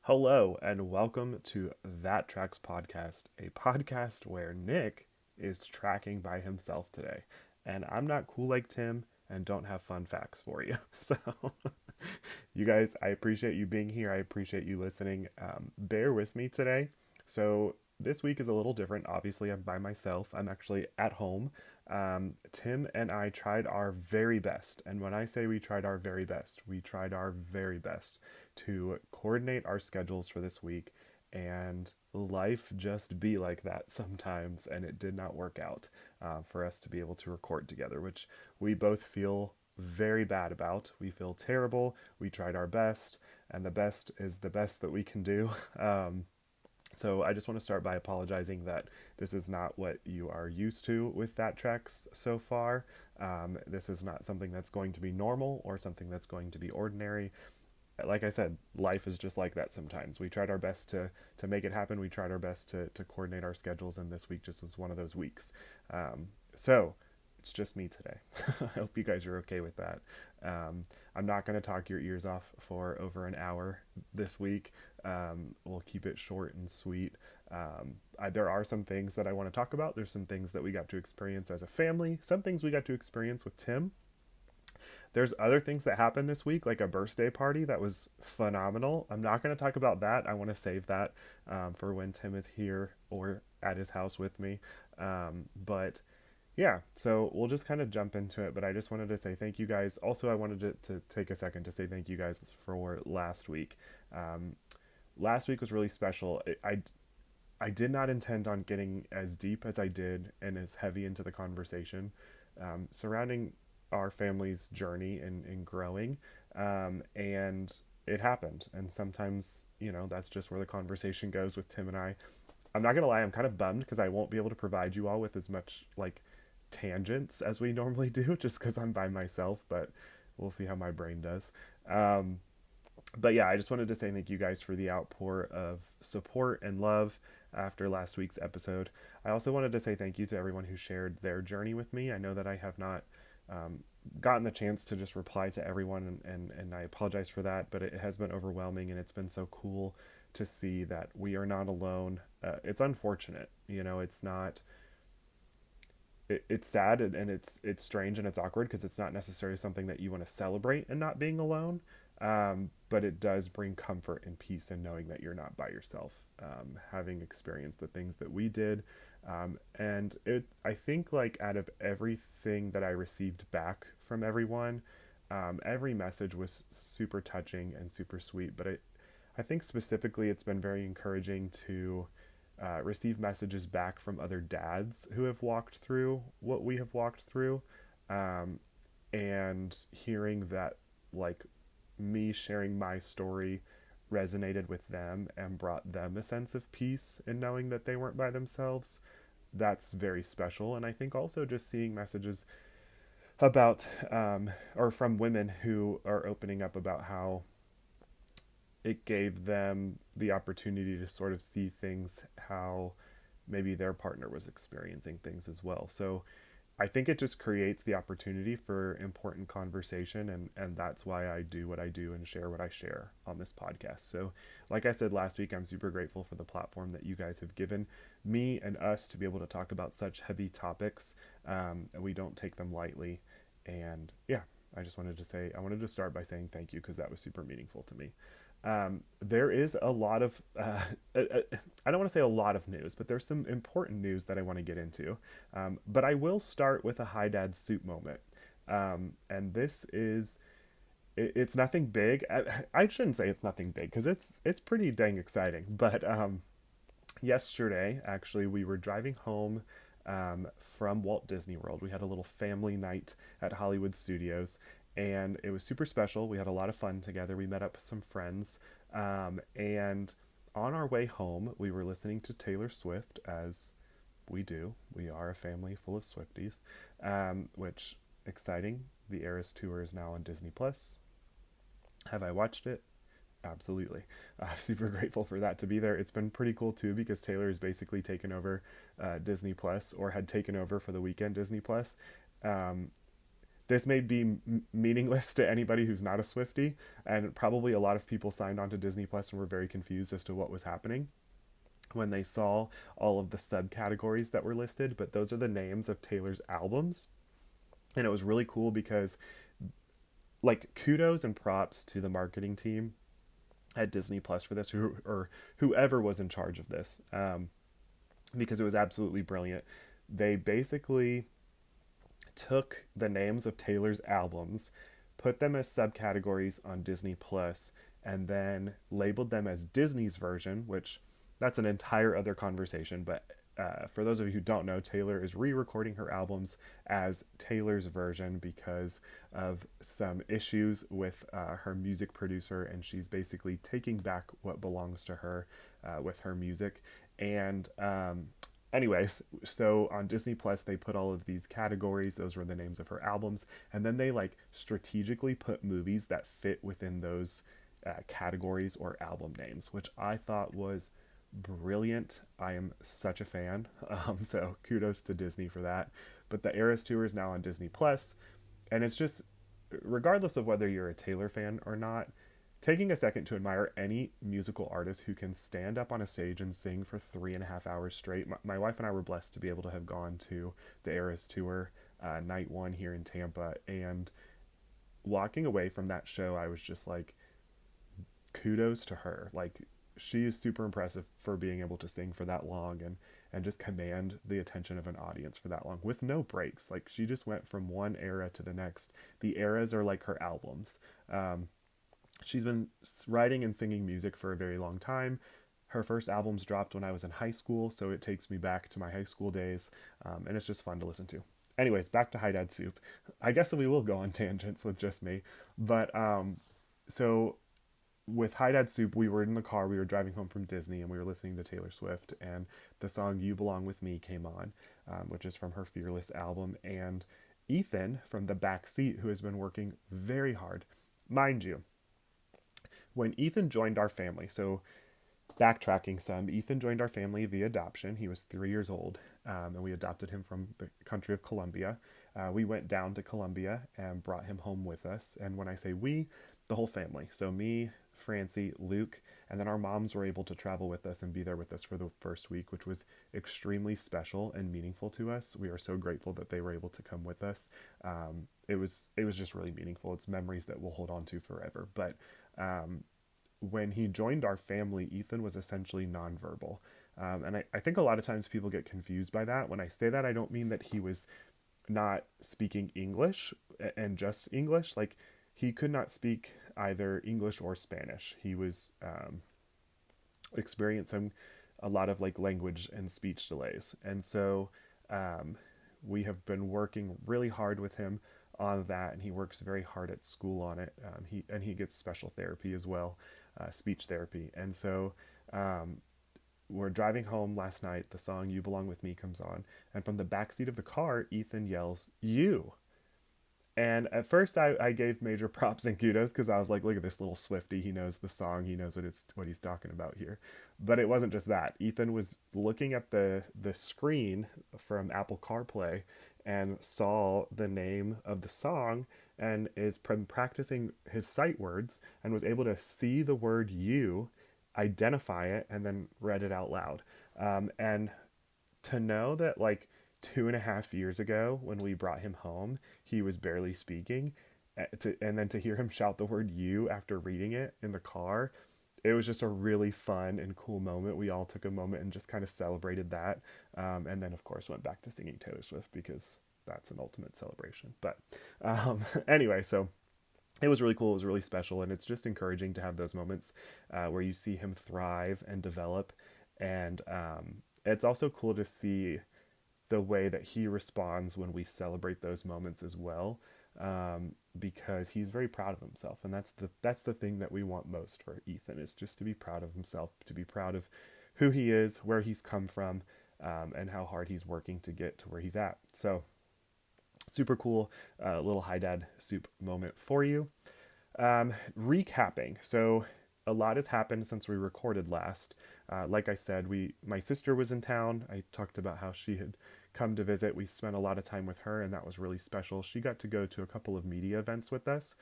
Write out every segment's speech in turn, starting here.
Hello, and welcome to That Tracks Podcast, a podcast where Nick is tracking by himself today. And I'm not cool like Tim and don't have fun facts for you. So, you guys, I appreciate you being here. I appreciate you listening. Bear with me today. So, this week is a little different. Obviously, I'm by myself. I'm actually at home. Tim and I tried our very best. And when I say we tried our very best, we tried our very best to coordinate our schedules for this week. And life just be like that sometimes. And it did not work out for us to be able to record together, which we both feel very bad about. We feel terrible. We tried our best, and the best is the best that we can do. So I just want to start by apologizing that this is not what you are used to with that tracks so far. This is not something that's going to be normal or something that's going to be ordinary. Like I said, life is just like that sometimes. We tried our best to make it happen. We tried our best to coordinate our schedules, and this week just was one of those weeks. So it's just me today. I hope you guys are okay with that. I'm not going to talk your ears off for over an hour this week. We'll keep it short and sweet. There are some things that I want to talk about. There's some things that we got to experience as a family, some things we got to experience with Tim. There's other things that happened this week, like a birthday party that was phenomenal. I'm not going to talk about that. I want to save that for when Tim is here or at his house with me. But yeah, so we'll just kind of jump into it. But I just wanted to say thank you guys. Also, I wanted to take a second to say thank you guys for last week. Um, Last week was really special. I did not intend on getting as deep as I did and as heavy into the conversation surrounding our family's journey in growing. And it happened. And sometimes, that's just where the conversation goes with Tim and I. I'm not going to lie, I'm kind of bummed because I won't be able to provide you all with as much like tangents as we normally do just because I'm by myself, but we'll see how my brain does. Um, but yeah, I just wanted to say thank you guys for the outpour of support and love after last week's episode. I also wanted to say thank you to everyone who shared their journey with me. I know that I have not um, gotten the chance to just reply to everyone, and I apologize for that, but it has been overwhelming, and it's been so cool to see that we are not alone. It's unfortunate, it's not. It's sad and it's strange and it's awkward because it's not necessarily something that you want to celebrate and not being alone. But it does bring comfort and peace in knowing that you're not by yourself, having experienced the things that we did. And I think like out of everything that I received back from everyone, every message was super touching and super sweet. But I think specifically it's been very encouraging to receive messages back from other dads who have walked through what we have walked through, um, and hearing that like me sharing my story resonated with them and brought them a sense of peace in knowing that they weren't by themselves. That's very special. And I think also just seeing messages about or from women who are opening up about how it gave them the opportunity to sort of see things how maybe their partner was experiencing things as well. So I think it just creates the opportunity for important conversation, and that's why I do what I do and share what I share on this podcast. So like I said last week, I'm super grateful for the platform that you guys have given me and us to be able to talk about such heavy topics, and we don't take them lightly. And yeah, I wanted to start by saying thank you because that was super meaningful to me. There is a lot of, I don't want to say a lot of news, but there's some important news that I want to get into. But I will start with a Hi Dad Soup moment. And this is, it's nothing big. I shouldn't say it's nothing big because it's pretty dang exciting. But yesterday, actually, we were driving home from Walt Disney World. We had a little family night at Hollywood Studios, and it was super special. We had a lot of fun together. We met up with some friends, and on our way home, we were listening to Taylor Swift, as we do. We are a family full of Swifties, which exciting. The Eras tour is now on Disney Plus. Have I watched it? Absolutely. Super grateful for that to be there. It's been pretty cool too because Taylor has basically taken over Disney Plus, or had taken over for the weekend Disney Plus. Um, this may be meaningless to anybody who's not a Swiftie, and probably a lot of people signed on to Disney Plus and were very confused as to what was happening when they saw all of the subcategories that were listed, but those are the names of Taylor's albums. And it was really cool because, like, kudos and props to the marketing team at Disney Plus for this, or whoever was in charge of this, because it was absolutely brilliant. They basically took the names of Taylor's albums, put them as subcategories on Disney Plus, and then labeled them as Disney's version, which that's an entire other conversation. But for those of you who don't know, Taylor is re-recording her albums as Taylor's version because of some issues with her music producer, and she's basically taking back what belongs to her with her music. And anyways, so on Disney Plus, they put all of these categories. Those were the names of her albums, and then they like strategically put movies that fit within those categories or album names, which I thought was brilliant. I am such a fan. So kudos to Disney for that. But the Eras Tour is now on Disney Plus, and it's just, regardless of whether you're a Taylor fan or not, taking a second to admire any musical artist who can stand up on a stage and sing for 3.5 hours straight. My wife and I were blessed to be able to have gone to the Eras Tour night one here in Tampa, and walking away from that show, I was just like, kudos to her. Like, she is super impressive for being able to sing for that long and just command the attention of an audience for that long with no breaks. Like, she just went from one era to the next. The eras are like her albums. She's been writing and singing music for a very long time. Her first albums dropped when I was in high school, so it takes me back to my high school days, and it's just fun to listen to. Anyways, back to Hi Dad Soup. I guess we will go on tangents with just me, but so with Hi Dad Soup, we were in the car, we were driving home from Disney, and we were listening to Taylor Swift, and the song You Belong With Me came on, which is from her Fearless album, and Ethan from the back seat, who has been working very hard. Mind you, when Ethan joined our family, so backtracking some, Ethan joined our family via adoption. He was 3 years old, and we adopted him from the country of Colombia. We went down to Colombia and brought him home with us. And when I say we, the whole family. So me, Francie, Luke, and then our moms were able to travel with us and be there with us for the first week, which was extremely special and meaningful to us. We are so grateful that they were able to come with us. It was just really meaningful. It's memories that we'll hold on to forever. But when he joined our family, Ethan was essentially nonverbal. And I think a lot of times people get confused by that. When I say that, I don't mean that he was not speaking English and just English. Like, he could not speak either English or Spanish. He was experiencing a lot of like language and speech delays. And so we have been working really hard with him on that, and he works very hard at school on it. He gets special therapy as well, speech therapy. And so we're driving home last night. The song "You Belong With Me" comes on, and from the backseat of the car, Ethan yells "You." And at first, I gave major props and kudos because I was like, look at this little Swifty. He knows the song. He knows what he's talking about here. But it wasn't just that. Ethan was looking at the screen from Apple CarPlay and saw the name of the song and is practicing his sight words and was able to see the word "you," identify it, and then read it out loud. And to know that, like, 2.5 years ago when we brought him home, he was barely speaking, and then to hear him shout the word "you" after reading it in the car, it was just a really fun and cool moment. We all took a moment and just kind of celebrated that, and then of course went back to singing Taylor Swift because that's an ultimate celebration. But anyway, so it was really cool. It was really special, and it's just encouraging to have those moments where you see him thrive and develop. And it's also cool to see the way that he responds when we celebrate those moments as well, because he's very proud of himself, and that's the thing that we want most for Ethan, is just to be proud of himself, to be proud of who he is, where he's come from, and how hard he's working to get to where he's at. So super cool little Hi Dad Soup moment for you. Recapping. So a lot has happened since we recorded last. Like I said, my sister was in town. I talked about how she had come to visit. We spent a lot of time with her, and that was really special. She got to go to a couple of media events with us.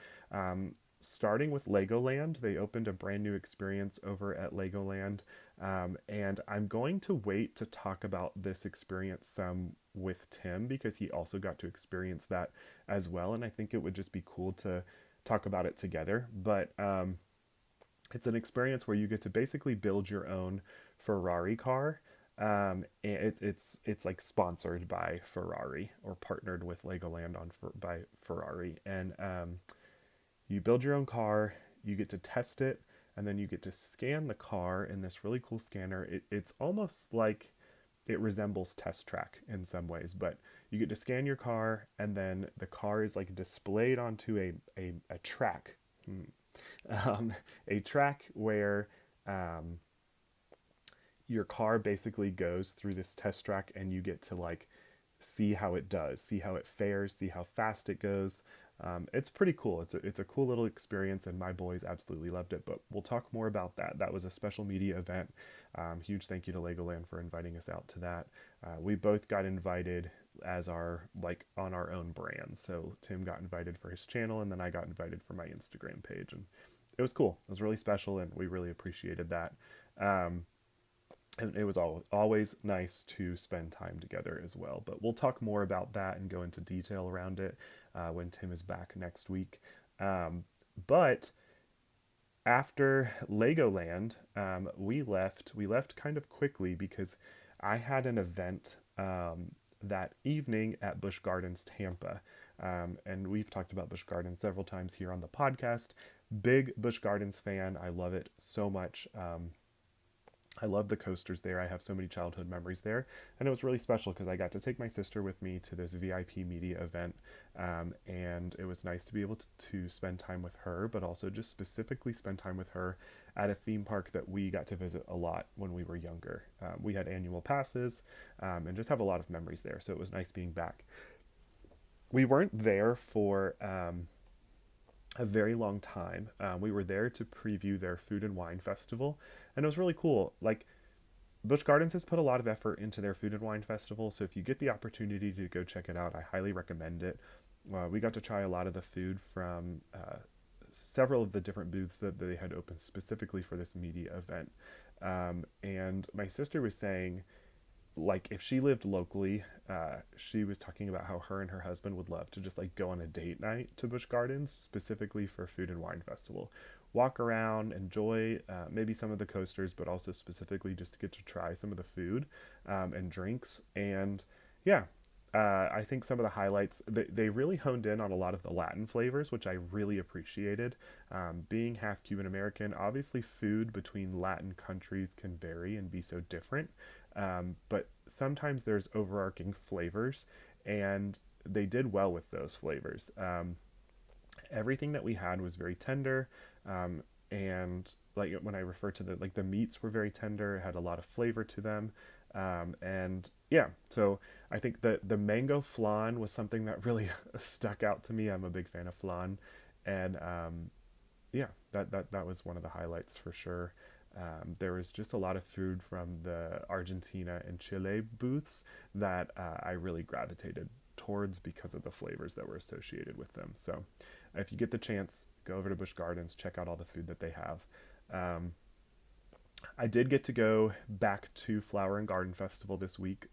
Starting with Legoland, they opened a brand new experience over at Legoland. And I'm going to wait to talk about this experience some with Tim because he also got to experience that as well. And I think it would just be cool to talk about it together. But it's an experience where you get to basically build your own Ferrari car. And it's like sponsored by Ferrari or partnered with Legoland by Ferrari, and you build your own car, you get to test it, and then you get to scan the car in this really cool scanner. It's almost like it resembles Test Track in some ways, but you get to scan your car, and then the car is like displayed onto a track. A track where your car basically goes through this test track, and you get to like see how it does, see how it fares, see how fast it goes. It's pretty cool. It's a cool little experience, and my boys absolutely loved it. But we'll talk more about that. That was a special media event. Huge thank you to Legoland for inviting us out to that. We both got invited as our like on our own brand. So Tim got invited for his channel, and then I got invited for my Instagram page, and it was cool. It was really special, and we really appreciated that. And it was always nice to spend time together as well. But we'll talk more about that and go into detail around it when Tim is back next week. But after Legoland, we left kind of quickly because I had an event that evening at Busch Gardens Tampa. And we've talked about Busch Gardens several times here on the podcast. Big Busch Gardens fan. I love it so much. I love the coasters there. I have so many childhood memories there. And it was really special because I got to take my sister with me to this VIP media event. And it was nice to be able to spend time with her, but also just specifically spend time with her at a theme park that we got to visit a lot when we were younger. We had annual passes and just have a lot of memories there. So it was nice being back. We weren't there for a very long time. We were there to preview their food and wine festival, and it was really cool. Like, Busch Gardens has put a lot of effort into their food and wine festival, so if you get the opportunity to go check it out, I highly recommend it. We got to try a lot of the food from several of the different booths that they had opened specifically for this media event. And my sister was saying, like, if she lived locally, she was talking about how her and her husband would love to just like go on a date night to Busch Gardens specifically for food and wine festival, walk around, enjoy maybe some of the coasters, but also specifically just to get to try some of the food and drinks. And yeah, I think some of the highlights, they really honed in on a lot of the Latin flavors, which I really appreciated. Being half Cuban American, obviously food between Latin countries can vary and be so different. But sometimes there's overarching flavors, and they did well with those flavors. Everything that we had was very tender, and like when I refer to the meats were very tender, had a lot of flavor to them. And yeah, so I think that the mango flan was something that really stuck out to me. I'm a big fan of flan, and yeah, that was one of the highlights for sure. There was just a lot of food from the Argentina and Chile booths that I really gravitated towards because of the flavors that were associated with them. So if you get the chance, go over to Busch Gardens, check out all the food that they have. I did get to go back to Flower and Garden Festival this week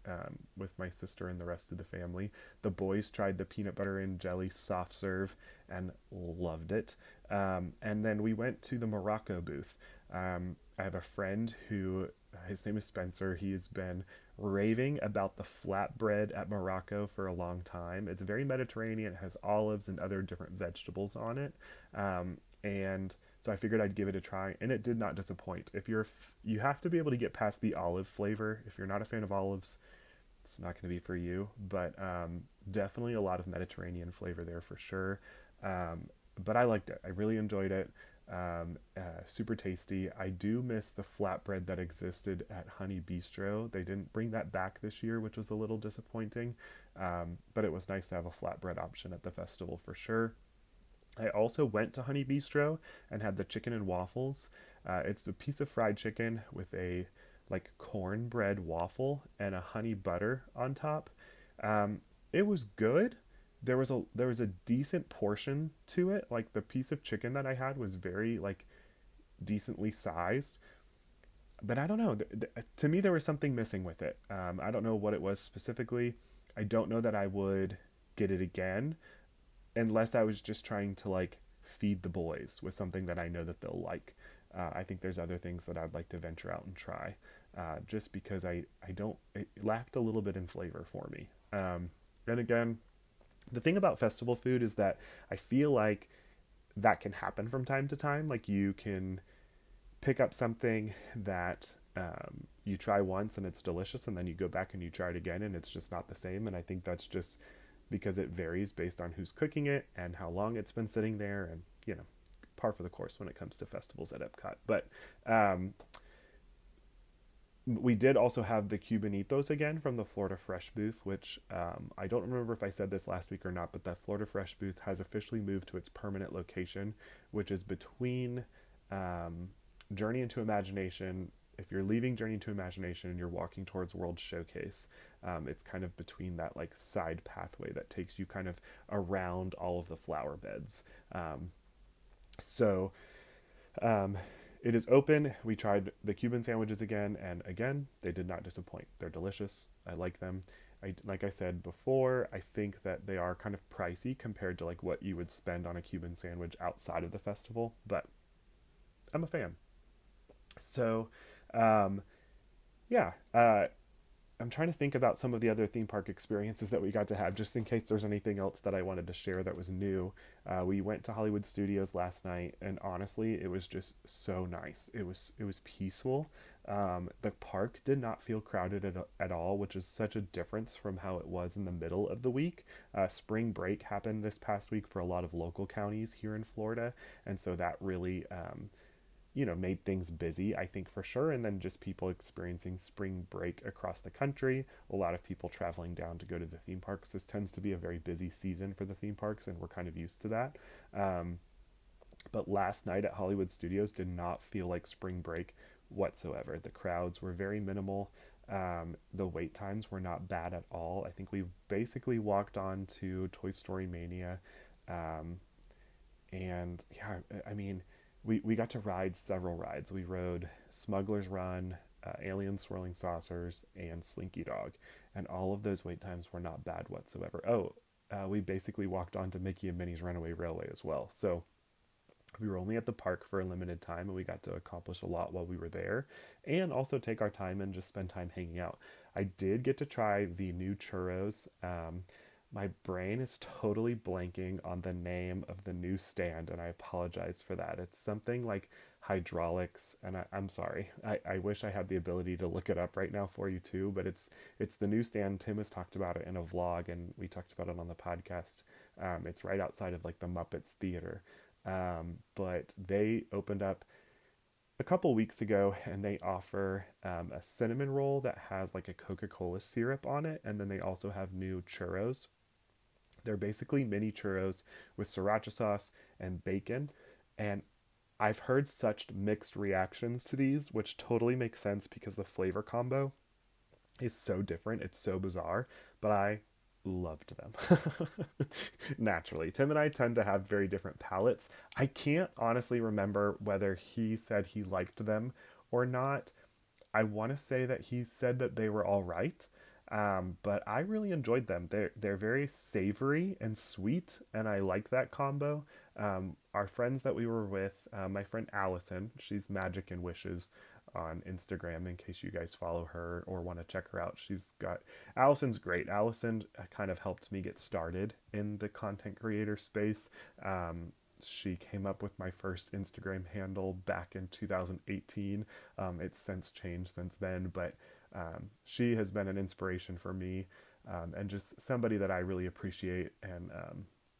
with my sister and the rest of the family. The boys tried the peanut butter and jelly soft serve and loved it. And then we went to the Morocco booth. I have a friend who, his name is Spencer. He has been raving about the flatbread at Morocco for a long time. It's very Mediterranean. It has olives and other different vegetables on it. And so I figured I'd give it a try, and it did not disappoint. You have to be able to get past the olive flavor. If you're not a fan of olives, it's not going to be for you, but definitely a lot of Mediterranean flavor there for sure. But I liked it. I really enjoyed it. Super tasty. I do miss the flatbread that existed at Honey Bistro. They didn't bring that back this year, which was a little disappointing. But it was nice to have a flatbread option at the festival for sure. I also went to Honey Bistro and had the chicken and waffles. It's a piece of fried chicken with a like cornbread waffle and a honey butter on top. Um, it was good. There was a decent portion to it. Like the piece of chicken that I had was very like decently sized, but I don't know. To me, there was something missing with it. I don't know what it was specifically. I don't know that I would get it again unless I was just trying to like feed the boys with something that I know that they'll like. I think there's other things that I'd like to venture out and try, just because I don't, it lacked a little bit in flavor for me. And again, the thing about festival food is that I feel like that can happen from time to time. Like you can pick up something that you try once and it's delicious, and then you go back and you try it again and it's just not the same. And I think that's just because it varies based on who's cooking it and how long it's been sitting there, and par for the course when it comes to festivals at Epcot. But um, we did also have the Cubanitos again from the Florida Fresh booth, which I don't remember if I said this last week or not, but that Florida Fresh booth has officially moved to its permanent location, which is between um, Journey into Imagination. If you're leaving Journey into Imagination and you're walking towards World Showcase, it's kind of between that like side pathway that takes you kind of around all of the flower beds. So um, it is open. We tried the Cuban sandwiches again, and again, they did not disappoint. They're delicious. I like them. Like I said before, I think that they are kind of pricey compared to like what you would spend on a Cuban sandwich outside of the festival, but I'm a fan. So, um, yeah, I'm trying to think about some of the other theme park experiences that we got to have, just in case there's anything else that I wanted to share that was new. We went to Hollywood Studios last night, and honestly, it was just so nice. It was peaceful. The park did not feel crowded at all, which is such a difference from how it was in the middle of the week. Spring break happened this past week for a lot of local counties here in Florida, and so that really made things busy, I think for sure. And then just people experiencing spring break across the country, a lot of people traveling down to go to the theme parks. This tends to be a very busy season for the theme parks, and we're kind of used to that. Um, but last night at Hollywood Studios did not feel like spring break whatsoever. The crowds were very minimal. The wait times were not bad at all. I think we basically walked on to Toy Story Mania. Um, and yeah, I mean, we got to ride several rides. We rode Smuggler's Run, Alien Swirling Saucers, and Slinky Dog, and all of those wait times were not bad whatsoever. Oh, we basically walked on to Mickey and Minnie's Runaway Railway as well. So we were only at the park for a limited time, and we got to accomplish a lot while we were there, and also take our time and just spend time hanging out. I did get to try the new churros. My brain is totally blanking on the name of the new stand, and I apologize for that. It's something like hydraulics, and I'm sorry. I wish I had the ability to look it up right now for you too, but it's the new stand. Tim has talked about it in a vlog, and we talked about it on the podcast. It's right outside of like the Muppets Theater. But they opened up a couple weeks ago, and they offer a cinnamon roll that has like a Coca-Cola syrup on it, and then they also have new churros. They're basically mini churros with sriracha sauce and bacon. And I've heard such mixed reactions to these, which totally makes sense because the flavor combo is so different. It's so bizarre, but I loved them. Naturally, Tim and I tend to have very different palates. I can't honestly remember whether he said he liked them or not. I want to say that he said that they were all right. But I really enjoyed them. They're very savory and sweet, and I like that combo. Our friends that we were with, my friend Allison, she's Magic and Wishes on Instagram. In case you guys follow her or want to check her out, Allison's great. Allison kind of helped me get started in the content creator space. She came up with my first Instagram handle back in 2018. It's since changed since then, but she has been an inspiration for me, and just somebody that I really appreciate and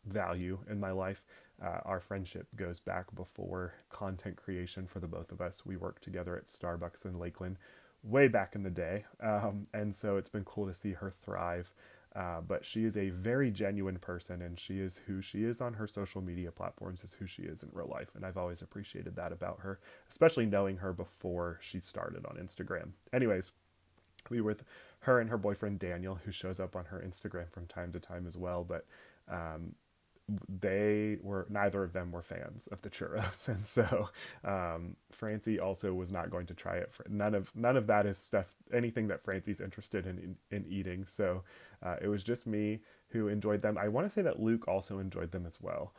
value in my life. Our friendship goes back before content creation for the both of us. We worked together at Starbucks in Lakeland way back in the day, and so it's been cool to see her thrive But she is a very genuine person, and she is who she is on her social media platforms is who she is in real life. And I've always appreciated that about her, especially knowing her before she started on Instagram. Anyways, we were with her and her boyfriend Daniel, who shows up on her Instagram from time to time as well. But um, they were neither of them were fans of the churros, and so Francie also was not going to try it. For none of that is stuff anything that Francie's interested in eating. So it was just me who enjoyed them. I want to say that Luke also enjoyed them as well,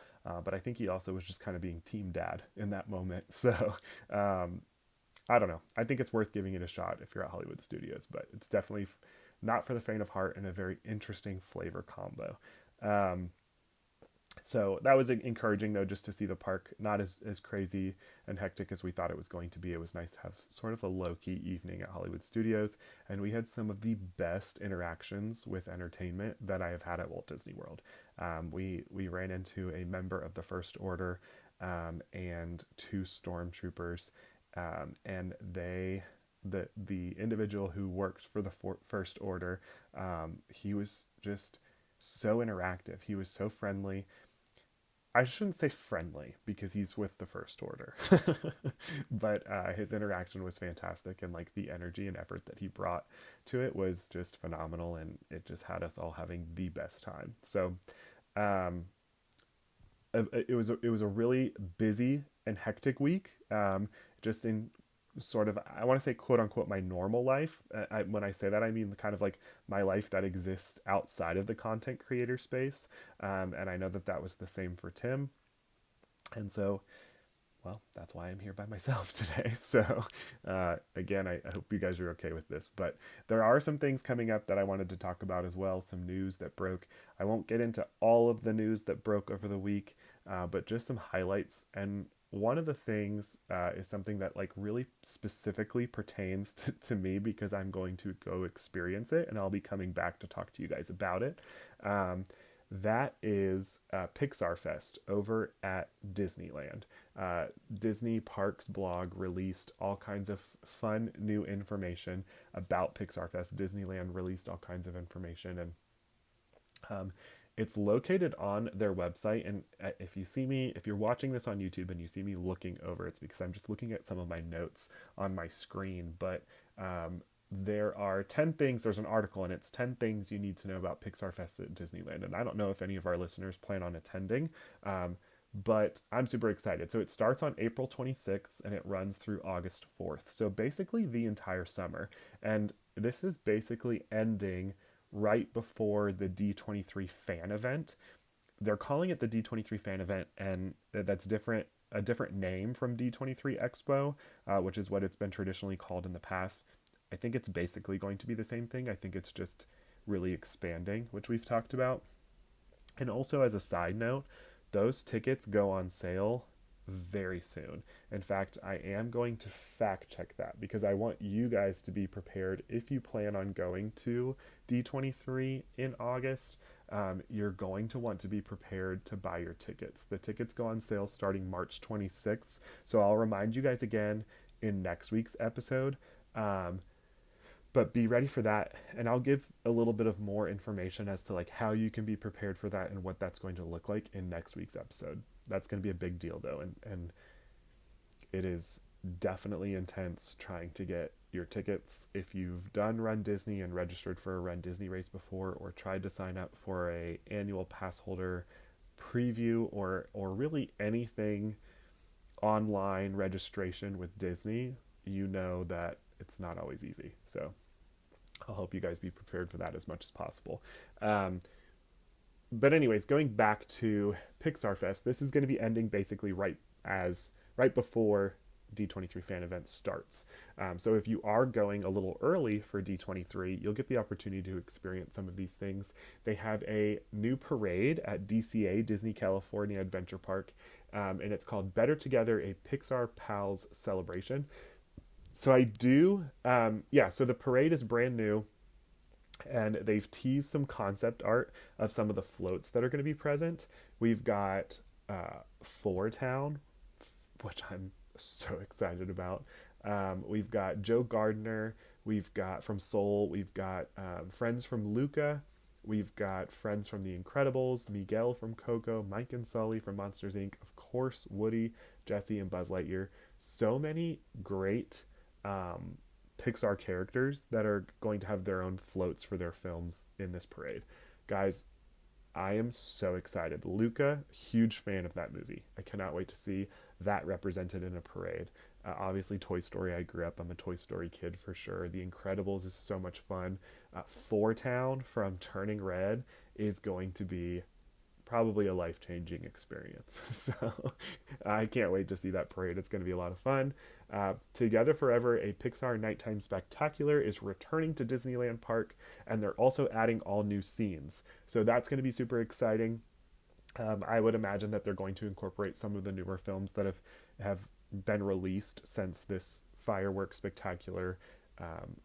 but I think he also was just kind of being team dad in that moment. So I don't know. I think it's worth giving it a shot if you're at Hollywood Studios, but it's definitely not for the faint of heart and a very interesting flavor combo. Um, so that was encouraging though, just to see the park not as crazy and hectic as we thought it was going to be. It was nice to have sort of a low-key evening at Hollywood Studios, and we had some of the best interactions with entertainment that I have had at Walt Disney World. We ran into a member of the First Order and two stormtroopers, and the individual who worked for the First Order, he was just so interactive. He was so friendly. I shouldn't say friendly because he's with the First Order, but his interaction was fantastic, and like the energy and effort that he brought to it was just phenomenal, and it just had us all having the best time. So um, it was a really busy and hectic week, just in sort of, I want to say, quote unquote, my normal life. When I say that, I mean kind of like my life that exists outside of the content creator space. And I know that that was the same for Tim. And so, well, that's why I'm here by myself today. So, again, I hope you guys are okay with this. But there are some things coming up that I wanted to talk about as well, some news that broke. I won't get into all of the news that broke over the week, but just some highlights. And one of the things is something that like really specifically pertains to me because I'm going to go experience it, and I'll be coming back to talk to you guys about it. Um, that is Pixar Fest over at Disneyland. Disney Parks blog released all kinds of fun new information about Pixar Fest. Disneyland released all kinds of information, and um, it's located on their website. And if you're watching this on YouTube and you see me looking over, it's because I'm just looking at some of my notes on my screen. But there are 10 things, there's an article, and it's 10 things you need to know about Pixar Fest at Disneyland. And I don't know if any of our listeners plan on attending, but I'm super excited. So it starts on April 26th and it runs through August 4th. So basically the entire summer. And this is basically ending right before the D23 fan event. They're calling it the D23 fan event, and that's a different name from D23 Expo, which is what it's been traditionally called in the past. I think it's basically going to be the same thing. I think it's just really expanding, which we've talked about. And also, as a side note, those tickets go on sale very soon. In fact, I am going to fact check that because I want you guys to be prepared if you plan on going to D23 in August. You're going to want to be prepared to buy your tickets. The tickets go on sale starting March 26th. So I'll remind you guys again in next week's episode. But be ready for that, and I'll give a little bit of more information as to like how you can be prepared for that and what that's going to look like in next week's episode. That's going to be a big deal though, and it is definitely intense trying to get your tickets. If you've done Run Disney and registered for a Run Disney race before, or tried to sign up for a annual pass holder preview, or really anything online registration with Disney, you know that it's not always easy. So I'll hope you guys be prepared for that as much as possible. But anyways, going back to Pixar Fest, this is going to be ending basically right before D23 fan event starts. So if you are going a little early for D23, you'll get the opportunity to experience some of these things. They have a new parade at DCA, Disney California Adventure Park, and it's called Better Together, a Pixar Pals Celebration. So so the parade is brand new, and they've teased some concept art of some of the floats that are going to be present. We've got Four Town, which I'm so excited about. We've got Joe Gardner. We've got from Soul. We've got friends from Luca. We've got friends from The Incredibles, Miguel from Coco, Mike and Sully from Monsters Inc., of course, Woody, Jesse, and Buzz Lightyear. So many great um, Pixar characters that are going to have their own floats for their films in this parade. Guys, I am so excited. Luca, huge fan of that movie. I cannot wait to see that represented in a parade. Obviously, Toy Story, I grew up. I'm a Toy Story kid for sure. The Incredibles is so much fun. Four Town from Turning Red is going to be probably a life changing experience. So I can't wait to see that parade. It's going to be a lot of fun. Together Forever, a Pixar nighttime spectacular, is returning to Disneyland Park, and they're also adding all new scenes. So that's going to be super exciting. I would imagine that they're going to incorporate some of the newer films that have been released since this fireworks spectacular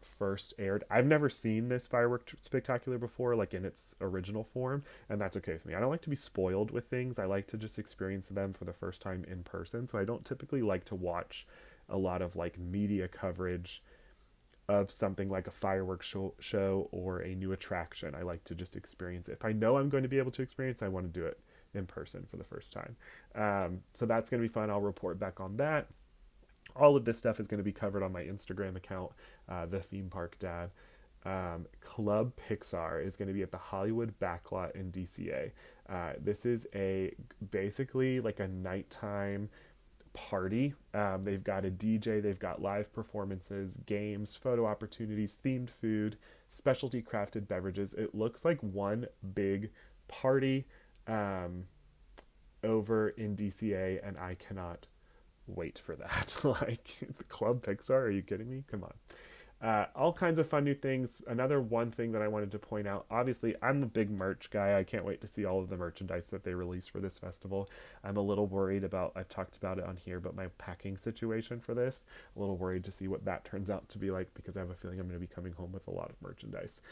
first aired. I've never seen this firework spectacular before, like in its original form, and that's okay with me. I don't like to be spoiled with things. I like to just experience them for the first time in person. So I don't typically like to watch a lot of like media coverage of something like a fireworks show or a new attraction. I like to just experience it. If I know I'm going to be able to experience, I want to do it in person for the first time. So that's going to be fun. I'll report back on that. All of this stuff is going to be covered on my Instagram account, The Theme Park Dad. Club Pixar is going to be at the Hollywood Backlot in DCA. This is basically like a nighttime party. They've got a DJ, they've got live performances, games, photo opportunities, themed food, specialty crafted beverages. It looks like one big party over in DCA, and I cannot wait for that. Like, Club Pixar, are you kidding me? Come on. All kinds of fun new things. Another one thing that I wanted to point out, obviously I'm a big merch guy. I can't wait to see all of the merchandise that they release for this festival. I'm a little worried about, I've talked about it on here, but my packing situation for this, a little worried to see what that turns out to be like, because I have a feeling I'm going to be coming home with a lot of merchandise.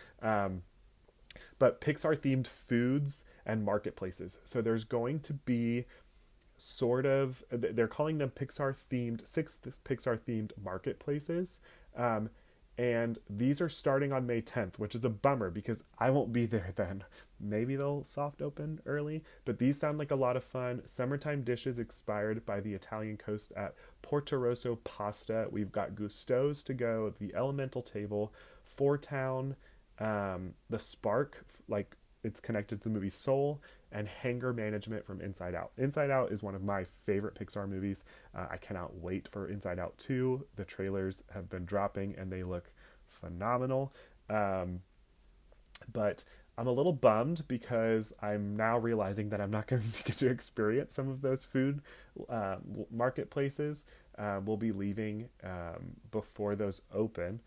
But Pixar themed foods and marketplaces. So there's going to be sort of, they're calling them six Pixar themed marketplaces. And these are starting on May 10th, which is a bummer because I won't be there then. Maybe they'll soft open early, but these sound like a lot of fun. Summertime dishes inspired by the Italian coast at Porto Rosso Pasta. We've got Gusto's to go, the Elemental Table, Four Town, the Spark, like it's connected to the movie Soul, and Hanger Management from Inside Out. Inside Out is one of my favorite Pixar movies. I cannot wait for Inside Out 2. The trailers have been dropping and they look phenomenal. But I'm a little bummed because I'm now realizing that I'm not going to get to experience some of those food marketplaces. We'll be leaving before those open.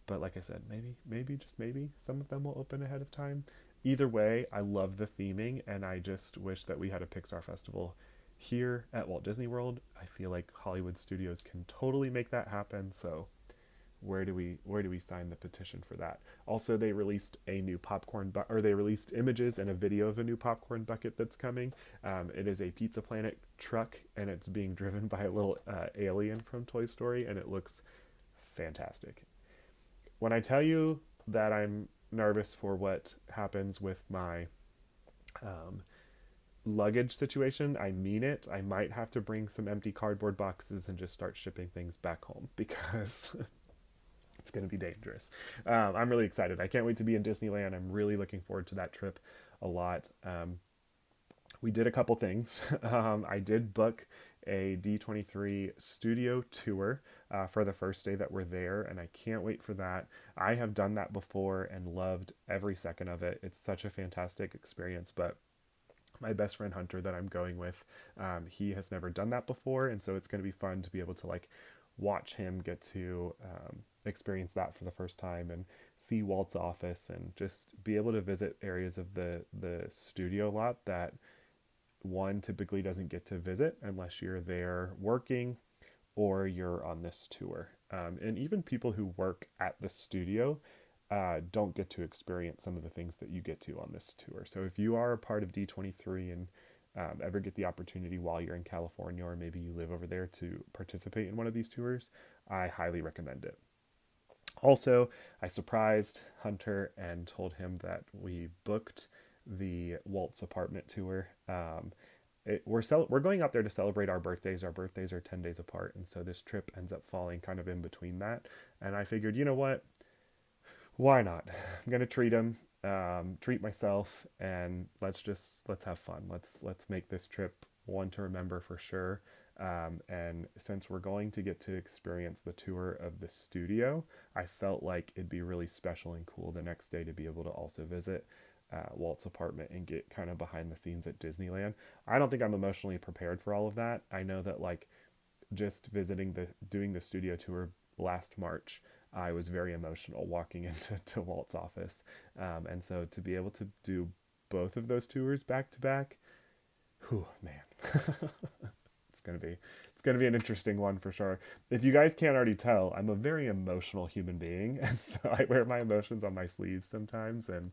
But like I said, maybe, just maybe, some of them will open ahead of time. Either way, I love the theming, and I just wish that we had a Pixar festival here at Walt Disney World. I feel like Hollywood Studios can totally make that happen. So where do we sign the petition for that? Also, they released a new they released images and a video of a new popcorn bucket that's coming. It is a Pizza Planet truck, and it's being driven by a little alien from Toy Story, and it looks fantastic. When I tell you that I'm nervous for what happens with my luggage situation, I mean it. I might have to bring some empty cardboard boxes and just start shipping things back home because it's going to be dangerous. I'm really excited. I can't wait to be in Disneyland. I'm really looking forward to that trip a lot. We did a couple things. I did book a D23 studio tour for the first day that we're there, and I can't wait for that. I have done that before and loved every second of it. It's such a fantastic experience, but my best friend Hunter that I'm going with, he has never done that before, and so it's going to be fun to be able to like watch him get to experience that for the first time and see Walt's office and just be able to visit areas of the studio lot that one typically doesn't get to visit unless you're there working or you're on this tour. And even people who work at the studio don't get to experience some of the things that you get to on this tour. So if you are a part of D23 and ever get the opportunity while you're in California, or maybe you live over there, to participate in one of these tours, I highly recommend it. Also, I surprised Hunter and told him that we booked the Walt's apartment tour. We're going out there to celebrate our birthdays. Our birthdays are 10 days apart, and so this trip ends up falling kind of in between that. And I figured, you know what? Why not? I'm gonna treat him, treat myself, and let's have fun. Let's make this trip one to remember for sure. And since we're going to get to experience the tour of the studio, I felt like it'd be really special and cool the next day to be able to also visit Walt's apartment and get kind of behind the scenes at Disneyland. I don't think I'm emotionally prepared for all of that. I know that like just doing the studio tour last March, I was very emotional walking into to Walt's office, and so to be able to do both of those tours back to back, whew, man, it's gonna be it's gonna be an interesting one for sure. If you guys can't already tell, I'm a very emotional human being, and so I wear my emotions on my sleeves sometimes. And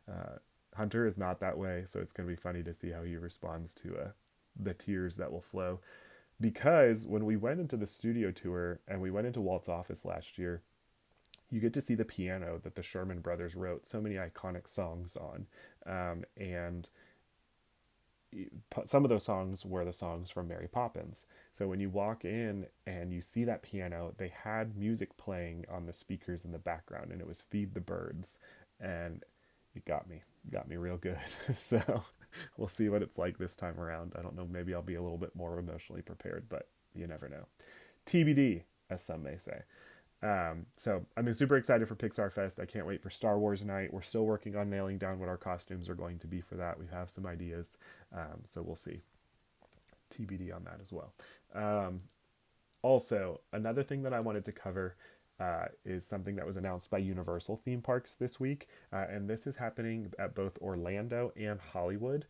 uh, Hunter is not that way, so it's gonna be funny to see how he responds to the tears that will flow. Because when we went into the studio tour and we went into Walt's office last year, you get to see the piano that the Sherman Brothers wrote so many iconic songs on. And some of those songs were the songs from Mary Poppins. So when you walk in and you see that piano, they had music playing on the speakers in the background, and it was Feed the Birds. And it got me real good. So we'll see what it's like this time around. I don't know, maybe I'll be a little bit more emotionally prepared, but you never know. TBD, as some may say. So I'm super excited for Pixar Fest. I can't wait for Star Wars night. We're still working on nailing down what our costumes are going to be for that. We have some ideas, so we'll see. TBD on that as well. Um, Also, another thing that I wanted to cover is something that was announced by Universal theme parks this week, and this is happening at both Orlando and Hollywood.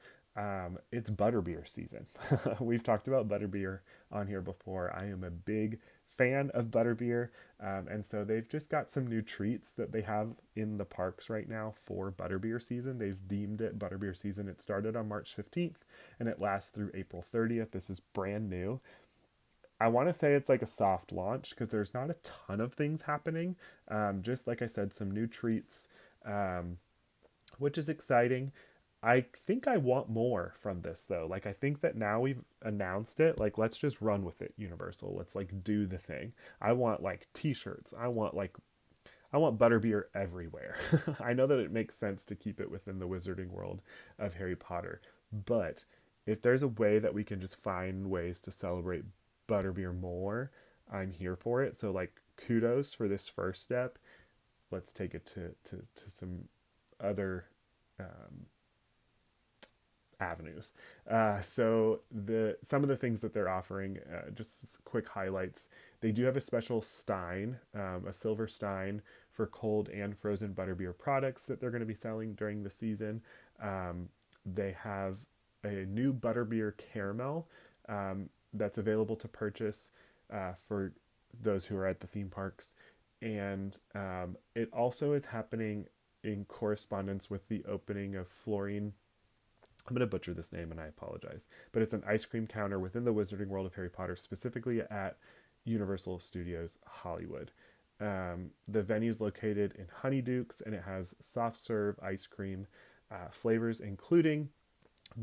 It's Butterbeer season. We've talked about Butterbeer on here before. I am a big fan of Butterbeer, and so they've just got some new treats that they have in the parks right now for Butterbeer season. They've deemed it Butterbeer season. It started on March 15th and it lasts through April 30th. This is brand new. I want to say it's like a soft launch because there's not a ton of things happening. Just like I said, some new treats, um, which is exciting. I think I want more from this though. Like I think that now we've announced it, like let's just run with it, Universal. Let's like do the thing. I want like t-shirts. I want butterbeer everywhere. I know that it makes sense to keep it within the wizarding world of Harry Potter, but if there's a way that we can just find ways to celebrate butterbeer more, I'm here for it. So like kudos for this first step. Let's take it to some other um, avenues. So the some of the things that they're offering, just quick highlights. They do have a special stein, a silver stein for cold and frozen butterbeer products that they're going to be selling during the season. They have a new butterbeer caramel that's available to purchase for those who are at the theme parks. And it also is happening in correspondence with the opening of Florine. I'm going to butcher this name and I apologize, but it's an ice cream counter within the Wizarding World of Harry Potter, specifically at Universal Studios Hollywood. The venue is located in Honeydukes and it has soft serve ice cream flavors, including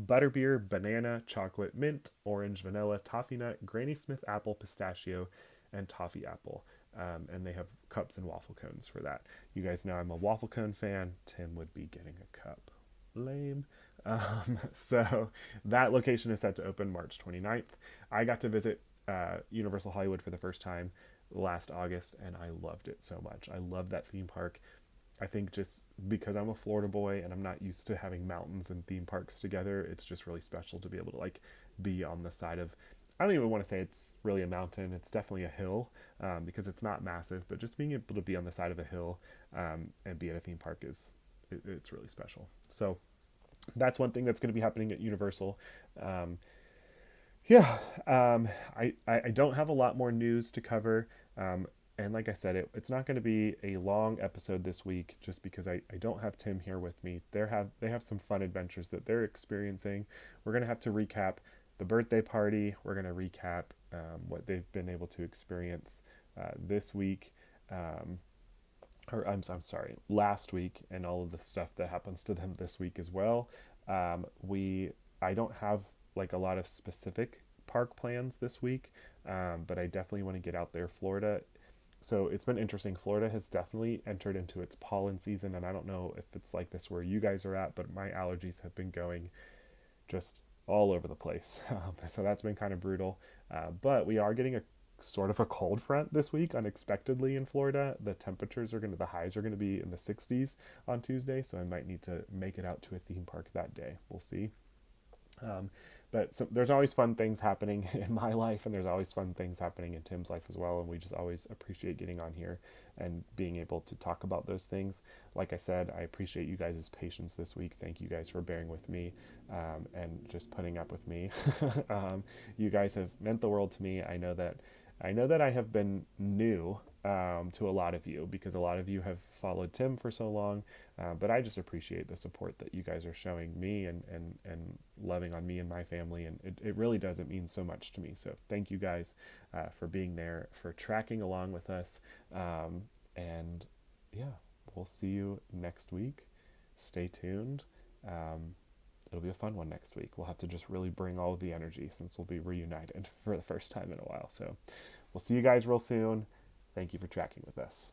butterbeer, banana, chocolate, mint, orange, vanilla, toffee nut, Granny Smith apple, pistachio, and toffee apple. And they have cups and waffle cones for that. You guys know I'm a waffle cone fan. Tim would be getting a cup. Lame. So that location is set to open March 29th. I got to visit Universal Hollywood for the first time last August and I loved it so much. I love that theme park. I think just because I'm a Florida boy and I'm not used to having mountains and theme parks together, it's just really special to be able to like be on the side of. I don't even want to say it's really a mountain. It's definitely a hill because it's not massive. But just being able to be on the side of a hill and be at a theme park it's really special. So that's one thing that's going to be happening at Universal. Um, yeah, I don't have a lot more news to cover. And like I said, it's not going to be a long episode this week just because I don't have Tim here with me. They have some fun adventures that they're experiencing. We're going to have to recap the birthday party. We're going to recap what they've been able to experience this week. Um, or I'm sorry, last week, and all of the stuff that happens to them this week as well. We I don't have like a lot of specific park plans this week, but I definitely want to get out there. Florida, so it's been interesting. Florida has definitely entered into its pollen season, and I don't know if it's like this where you guys are at, but my allergies have been going just all over the place. So that's been kind of brutal. But we are getting a sort of a cold front this week unexpectedly in Florida. The highs are going to be in the 60s on Tuesday, so I might need to make it out to a theme park that day. We'll see. Um, but so there's always fun things happening in my life, and there's always fun things happening in Tim's life as well. And we just always appreciate getting on here and being able to talk about those things. Like I said, I appreciate you guys' patience this week. Thank you guys for bearing with me, and just putting up with me. You guys have meant the world to me. I know that I have been new, to a lot of you, because a lot of you have followed Tim for so long, but I just appreciate the support that you guys are showing me, and loving on me and my family, and it really does. It means so much to me. So thank you guys, for being there, for tracking along with us, and yeah, we'll see you next week. Stay tuned. Um, It'll be a fun one next week. We'll have to just really bring all of the energy since we'll be reunited for the first time in a while. So we'll see you guys real soon. Thank you for tracking with us.